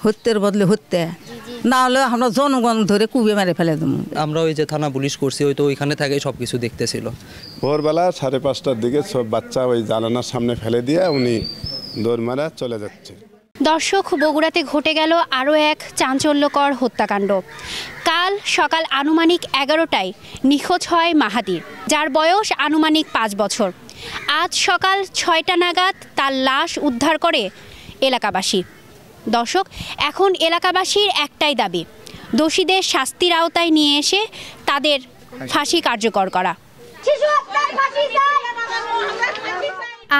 হত্যের বদলে হত্যা, না হলে আমরা জনগণ ধরে কুবে মেরে ফেলে দেবো। আমরা ওই যে থানা পুলিশ করছি, ওই তো ওইখানে থেকে সব কিছু দেখতেছিল। ভোরবেলা 5:30টার দিকে সব বাচ্চা ওই জানালার সামনে ফেলে দিয়ে উনি দৌড় মারা চলে যাচ্ছে। দর্শক, বগুড়াতে ঘটে গেল আরও এক চাঞ্চল্যকর হত্যাকাণ্ড। কাল সকাল আনুমানিক 11টায় নিখোঁজ হয় মাহাদির, যার বয়স আনুমানিক 5 বছর। আজ সকাল 6টা নাগাদ তার লাশ উদ্ধার করে এলাকাবাসী। দর্শক, এখন এলাকাবাসীর একটাই দাবি, দোষীদের শাস্তির আওতায় নিয়ে এসে তাদের ফাঁসি কার্যকর করা।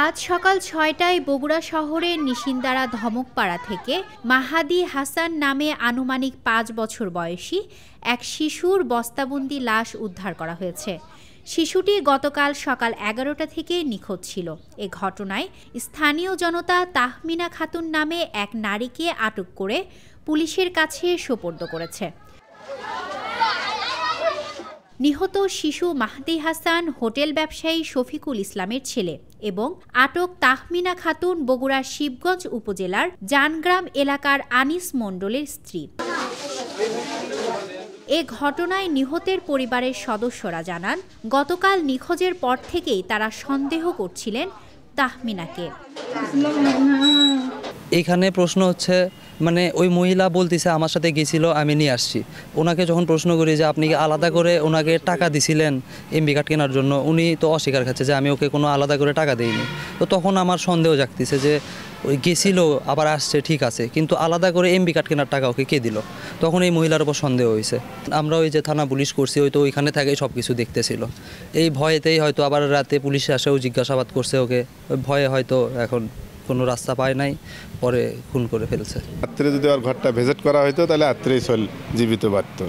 আজ সকাল 6টায় বগুড়া শহরের নিশিন্দারা ধমকপাড়া থেকে মাহাদি হাসান নামে আনুমানিক 5 বছর বয়সী এক শিশুর বস্তাবন্দি লাশ উদ্ধার করা হয়েছে। শিশুটি গতকাল সকাল 11টা থেকে নিখোঁজ ছিল। এ ঘটনায় স্থানীয় জনতা তাহমিনা খাতুন নামে এক নারীকে আটক করে পুলিশের কাছে সোপর্দ করেছে। নিহত শিশু মাহদি হাসান হোটেল ব্যবসায়ী শফিকুল ইসলামের ছেলে এবং আটক তাহমিনা খাতুন বগুড়ার শিবগঞ্জ উপজেলার জানগ্রাম এলাকার আনিস মণ্ডলের স্ত্রী। এ ঘটনায় নিহতের পরিবারের সদস্যরা জানান, গতকাল নিখোঁজের পর থেকেই তারা সন্দেহ করছিলেন তাহমিনাকে। এইখানে প্রশ্ন হচ্ছে, মানে ওই মহিলা বলতেছে আমার সাথে গেছিল, আমি নিয়ে আসছি। ওনাকে যখন প্রশ্ন করি যে আপনি কি আলাদা করে ওনাকে টাকা দিছিলেন এমবি কার্ড কেনার জন্য, উনি তো অস্বীকার করছে যে আমি ওকে কোনো আলাদা করে টাকা দিইনি। তো তখন আমার সন্দেহ জাগতেছে যে ওই গেছিল আবার আসছে, ঠিক আছে, কিন্তু আলাদা করে এমবি কার্ড কেনার টাকা ওকে কে দিল? তখন এই মহিলার উপর সন্দেহ হয়েছে। আমরা ওই যে থানা পুলিশ করছি, ওই তো ওইখানে থেকেই সব কিছু দেখতেছিল। এই ভয়েতেই হয়তো আবার রাতে পুলিশ আসেও জিজ্ঞাসাবাদ করছে ওকে, ভয়ে হয়তো এখন কোনো রাস্তা পায় নাই, পরে খুন করে ফেলছে। রাত্রে যদি ওর ঘরটা ভিজিট করা হইতো তাহলে রাত্রেই সোল জীবিত পারত।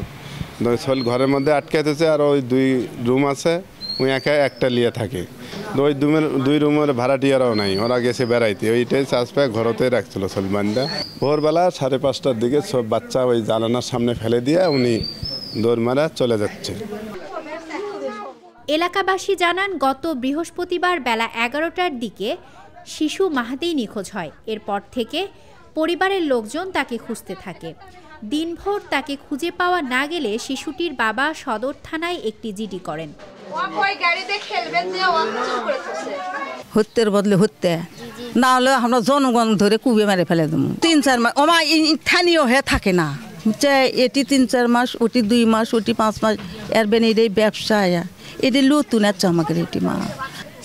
সোল ঘরের মধ্যে আটকে দিয়েছে, আর ওই 2 রুম আছে, ওই একটা লিয়ে থাকে। ওই 2 রুমের ভাড়াটিয়ারাও নাই, ওরা গেছে বেড়াইতে, ওইটাই চাষ পায় ঘরতেই রাখছিল সলমানটা। ভোরবেলা 5:30টার দিকে সব বাচ্চা ওই জানালার সামনে ফেলে দিয়ে উনি দৌড় মারা চলে যাচ্ছে। এলাকাবাসী জানান, গত বৃহস্পতিবার বেলা 11টার দিকে শিশু মাহাদি নিখোঁজ হয়। এরপর থেকে পরিবারের লোকজন তাকে খুঁজতে থাকে। দিনভর তাকে খুঁজে পাওয়া না গেলে শিশুটির বাবা সদর থানায় একটি জিডি করেন। হত্যের বদলে হত্যা, না হলে আমরা জনগণ ধরে কুবে মেরে ফেলে দেবো। 3-4 মাস ওমা স্থানীয় হয়ে থাকে না, এটি 3-4 মাস, ওটি 2 মাস, ওটি 5 মাস, এর বেন এটাই ব্যবসা, এটি নতুন আছে আমাদের। এটি মা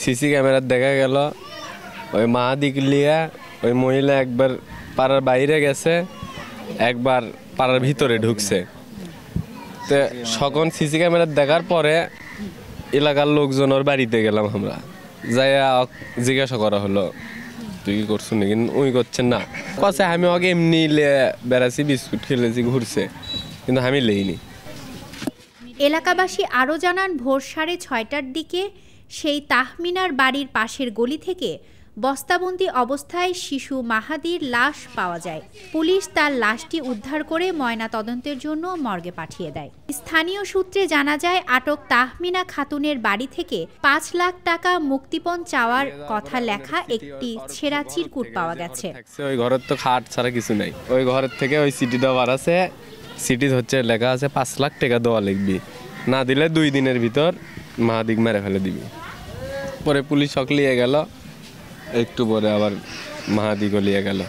সিসি ক্যামেরার দেখা গেল ওই মাহাদিক লিয়া ওই মহিলা একবার পাড়ার বাইরে গেছে, একবার পাড়ার ভিতরে ঢুকছে। তো সকল সিসি ক্যামেরা দেখার পরে এলাকার লোকজন ওর বাড়িতে গেলাম আমরা, যাইয়া জিজ্ঞাসা করা হলো তুই কি করছো নাকি? ওই করছেন না, কছে আমি ওকে এমনি বেড়াচ্ছি, বিস্কুট খেলেছি, ঘুরছে, কিন্তু আমি লেইনি। এলাকাবাসী আরও জানান, ভোর 6:30টার দিকে সেই তাহমিনার বাড়ির পাশের গলি থেকে বস্তাবন্দি অবস্থায় শিশু মাহাদির লাশ পাওয়া যায়। পুলিশ তার লাশটি উদ্ধার করে ময়না তদন্তের জন্য মর্গে পাঠিয়ে দেয়। স্থানীয় সূত্রে জানা যায়, আটক তাহমিনা খাতুনের বাড়ি থেকে 5 লাখ টাকা মুক্তিপণ চাওয়ার কথা লেখা একটি ছেঁড়া চিরকুট পাওয়া গেছে। ওই ঘরের তো খাট ছাড়া কিছু নাই, ওই ঘরের থেকে ওই সিটিটা বার আছে, সিটি হচ্ছে লেখা আছে 5 লাখ টাকা দেওয়া লিখবি, না দিলে 2 দিনের ভিতর মাহাদিক মেরে ফেলে দিবি। পরে পুলিশ সকলিয়ে গেল, একটু পরে আবার মাহাদিকে লিয়ে গেল।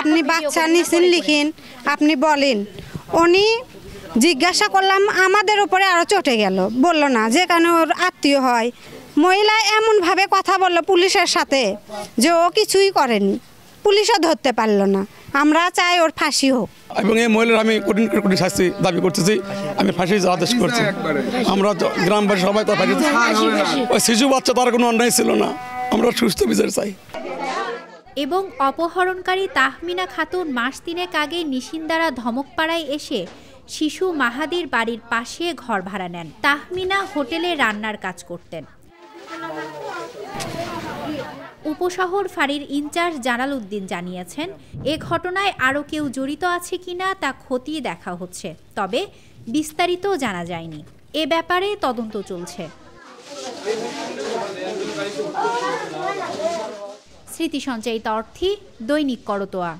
আপনি বাচ্চা নিছেন লিখিন, আপনি বলেন। উনি জিজ্ঞাসা করলাম, আমাদের উপরে আরো চটে গেল, বলল না যে কেন ওর আত্মীয় হয়। মহিলা এমনভাবে কথা বললো পুলিশের সাথে যে ও কিছুই করেনি, পুলিশও ধরতে পারলো না। আমরা চাই ওর ফাঁসি হোক। এবং এই মহিলার আমি কঠিন কঠিন শাস্তি দাবি করতেছি, আমি ফাঁসির আদেশ করছি। আমরা গ্রামবাসী সবাই তো ফাঁসি, ওই শিশু বাচ্চা তার কোনো অন্যায় ছিল না, আমরা সুস্থ বিচার চাই। এবং অপহরণকারী তাহমিনা খাতুন মাস 3 আগে নিশিন্দারা ধমকপাড়ায় এসে শিশু মাহাদির বাড়ির পাশে ঘর ভাড়া নেন। তাহমিনা হোটেলে রান্নার কাজ করতেন। উপশহর ফাঁড়ির ইনচার্জ জালাল উদ্দিন জানিয়েছেন, এ ঘটনায় আরও কেউ জড়িত আছে কিনা তা খতিয়ে দেখা হচ্ছে, তবে বিস্তারিত জানা যায়নি। এ ব্যাপারে তদন্ত চলছে। স্মৃতি সঞ্চয়িতা অর্থী, দৈনিক করতোয়া।